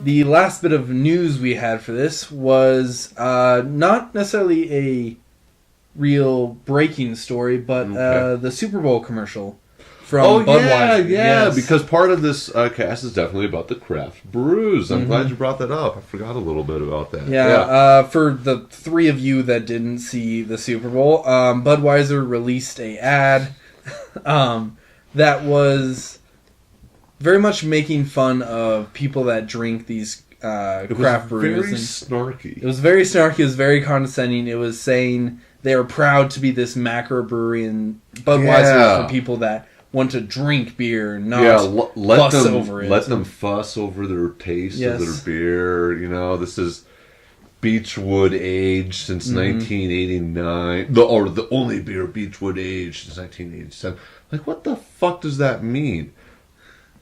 the last bit of news we had for this was not necessarily a real breaking story, but the Super Bowl commercial from Budweiser. Yes. Because part of this cast is definitely about the craft brews. I'm glad you brought that up. I forgot a little bit about that. For the three of you that didn't see the Super Bowl, Budweiser released an ad that was very much making fun of people that drink these craft brews. It was very snarky. It was very snarky. It was very condescending. It was saying they are proud to be this macro brewery, and Budweiser is for people that want to drink beer, not fuss over it. Let them fuss over their taste of their beer. You know, this is Beechwood aged since 1989. The only beer Beechwood aged since 1987. Like, what the fuck does that mean?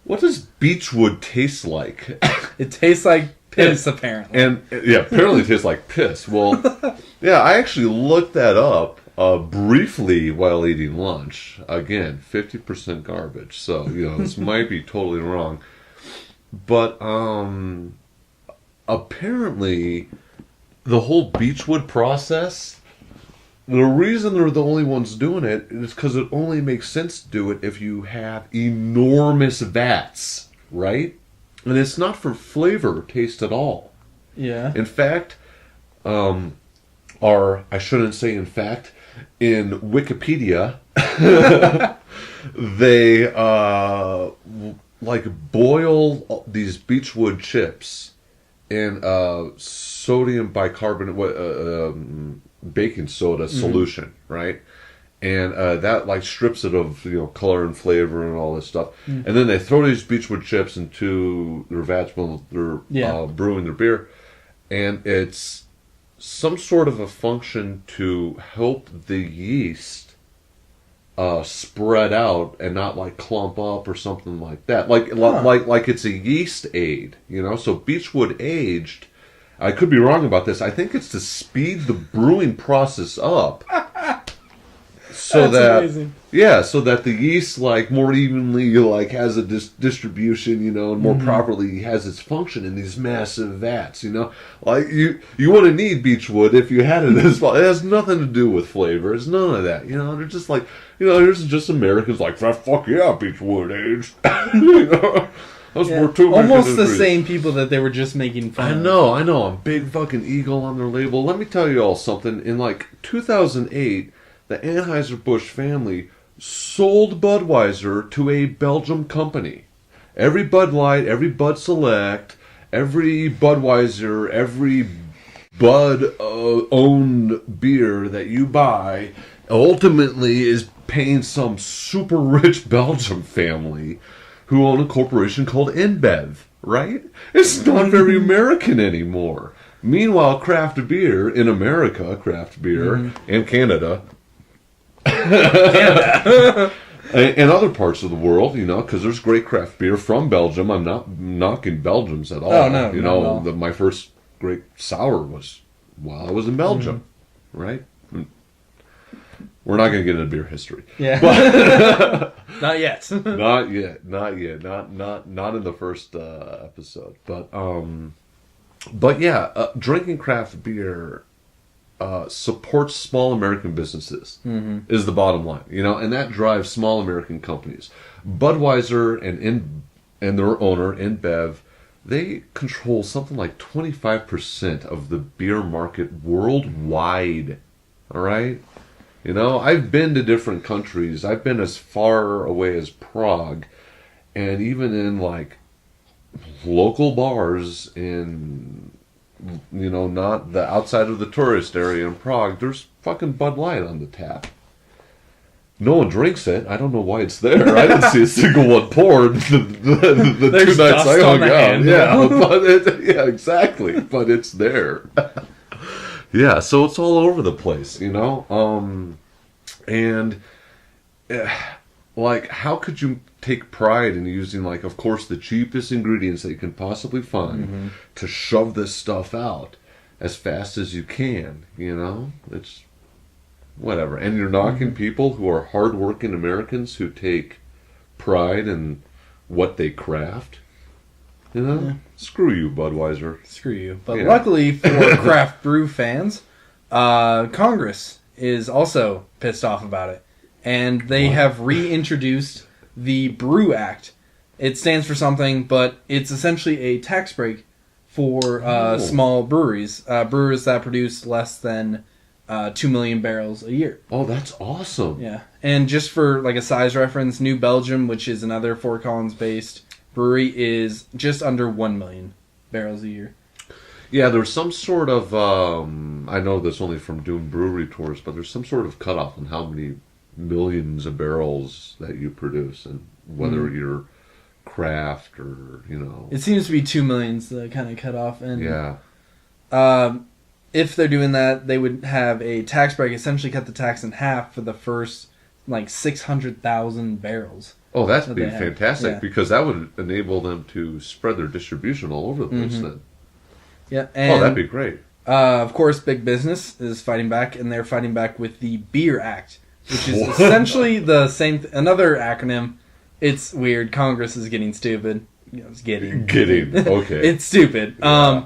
What does Beechwood taste like? It tastes like piss, apparently. And apparently it tastes like piss. Well, I actually looked that up briefly while eating lunch. Again, 50% garbage. So, this might be totally wrong. But apparently the whole Beechwood process, the reason they're the only ones doing it is because it only makes sense to do it if you have enormous vats, right? And it's not for flavor or taste at all. Yeah. In fact, I shouldn't say in fact, in Wikipedia, they boil these Beechwood chips in sodium bicarbonate, baking soda solution, right? And that strips it of color and flavor and all this stuff. And then they throw these Beechwood chips into their vats when they're brewing their beer, and it's some sort of a function to help the yeast spread out and not clump up or something like that. Like it's a yeast aid, So Beechwood aged. I could be wrong about this. I think it's to speed the brewing process up. So amazing. So that the yeast more evenly has a distribution, and more properly has its function in these massive vats, you wouldn't need Beechwood if you had it as well. It has nothing to do with flavor. It's none of that, They're just here's just Americans fuck yeah, Beechwood aged. Almost the same people that they were just making fun of. I know. A big fucking eagle on their label. Let me tell you all something. In 2008, the Anheuser-Busch family sold Budweiser to a Belgium company. Every Bud Light, every Bud Select, every Budweiser, every Bud-owned beer that you buy ultimately is paying some super rich Belgium family who own a corporation called InBev, right? It's not very American anymore. Meanwhile, craft beer in America, and Canada, and other parts of the world, because there's great craft beer from Belgium. I'm not knocking Belgians at all. Oh, no, my first great sour was while I was in Belgium, right? We're not going to get into beer history. Yeah. But not yet. Not yet. Not in the first episode. But drinking craft beer supports small American businesses is the bottom line, and that drives small American companies. Budweiser and their owner InBev, they control something like 25% of the beer market worldwide. All right. I've been to different countries. I've been as far away as Prague, and even in local bars in, not the outside of the tourist area in Prague, there's fucking Bud Light on the tap. No one drinks it. I don't know why it's there. I didn't see a single one poured the 2 nights I hung out. Yeah, exactly. But it's there. Yeah, so it's all over the place, and how could you take pride in using, of course, the cheapest ingredients that you can possibly find to shove this stuff out as fast as you can, It's whatever. And you're knocking people who are hardworking Americans who take pride in what they craft. You know? Yeah. Screw you, Budweiser. Screw you. But Yeah. luckily for craft brew fans, Congress is also pissed off about it. And they have reintroduced the Brew Act. It stands for something, but it's essentially a tax break for small breweries. Brewers that produce less than 2 million barrels a year. Oh, that's awesome. Yeah. And just for like a size reference, New Belgium, which is another Fort Collins-based brewery, is just under 1 million barrels a year. Yeah, there's some sort of, I know this only from doing brewery tours, but there's some sort of cutoff on how many millions of barrels that you produce and whether you're craft or, you know. It seems to be 2 million's the kind of cutoff. And yeah. if they're doing that, they would have a tax break, essentially cut the tax in half for the first, like, 600,000 barrels. Oh, that'd be fantastic, yeah. because that would enable them to spread their distribution all over the place then. Yeah. And, that'd be great. Of course, Big Business is fighting back, and they're fighting back with the Beer Act, which is essentially the same, another acronym. It's weird. Congress is getting stupid. You know, it's getting. Okay. It's stupid. Yeah.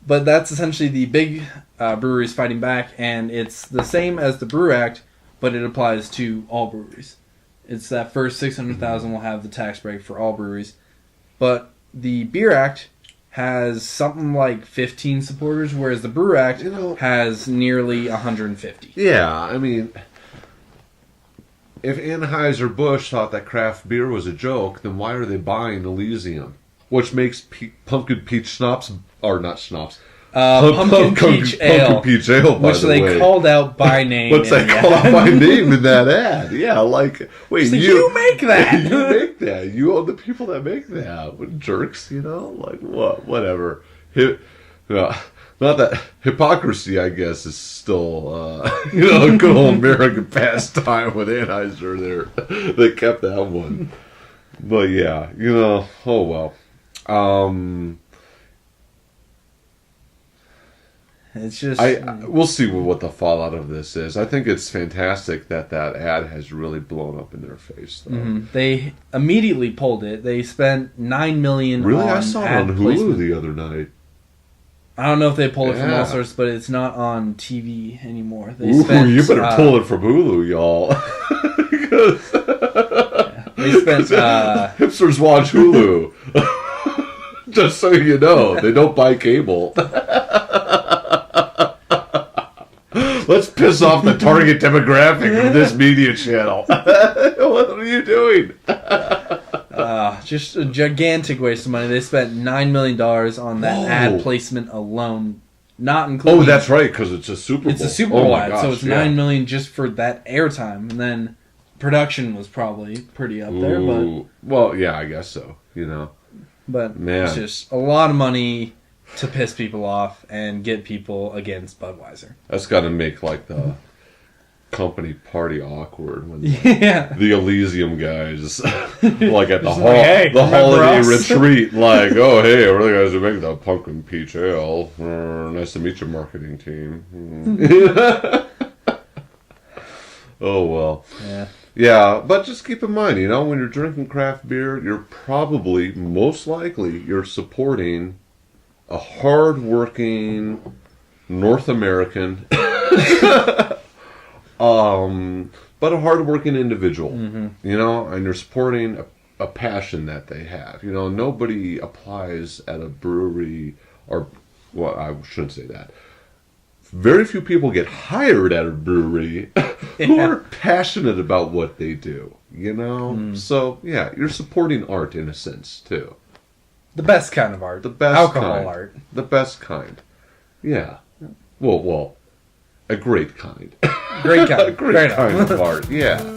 But that's essentially the big breweries fighting back, and it's the same as the Brew Act, but it applies to all breweries. It's that first 600,000 will have the tax break for all breweries. But the Beer Act has something like 15 supporters, whereas the Brew Act has nearly 150. Yeah, I mean, if Anheuser-Busch thought that craft beer was a joke, then why are they buying Elysium? Which makes pumpkin peach schnapps, or not schnapps, Pumpkin peach ale, pumpkin peach ale, by which the they way. called out by name. What's they called out by name in that ad? Yeah, like, wait, so you make that? You make that? You own the people that make that? What jerks, you know? Like, what? Whatever. Not that hypocrisy, I guess, is still, a good old American pastime with Anheuser there. They kept that one. But yeah, oh well. It's just we'll see what the fallout of this is. I think it's fantastic that ad has really blown up in their face, though. They immediately pulled it. They spent $9 million. Really, on I saw it ad on Hulu placement. the other night. I don't know if they pulled it from Yeah. all sources, but it's not on TV anymore. They Ooh, spent, you better pull it from Hulu, y'all. They spent. Hipsters watch Hulu. Just so you know, they don't buy cable. Let's piss off the target demographic of this media channel. What are you doing? Just a gigantic waste of money. They spent $9 million on that ad placement alone, not including. Oh, that's right, because it's a Super Bowl. It's a Super Bowl ad, gosh, so it's yeah. $9 million just for that airtime, and then production was probably pretty up there. But well, yeah, I guess so. But Man. It's just a lot of money to piss people off and get people against Budweiser. That's got to make like the company party awkward when Yeah. the Elysium guys, like at the Just like, hey, the holiday us? retreat, like, oh hey, we're the guys who make the pumpkin peach ale. Nice to meet your marketing team. Oh well. Yeah. Yeah, but just keep in mind, when you're drinking craft beer, you're probably, most likely, you're supporting a hard-working North American, but a hard-working individual, and you're supporting a passion that they have. Nobody applies at a brewery, or, well, I shouldn't say that. Very few people get hired at a brewery who are passionate about what they do, So, yeah, you're supporting art in a sense, too. The best kind of art. The best alcohol kind. art. The best kind. Yeah. Well, a great kind. Great kind. A great kind of art, yeah.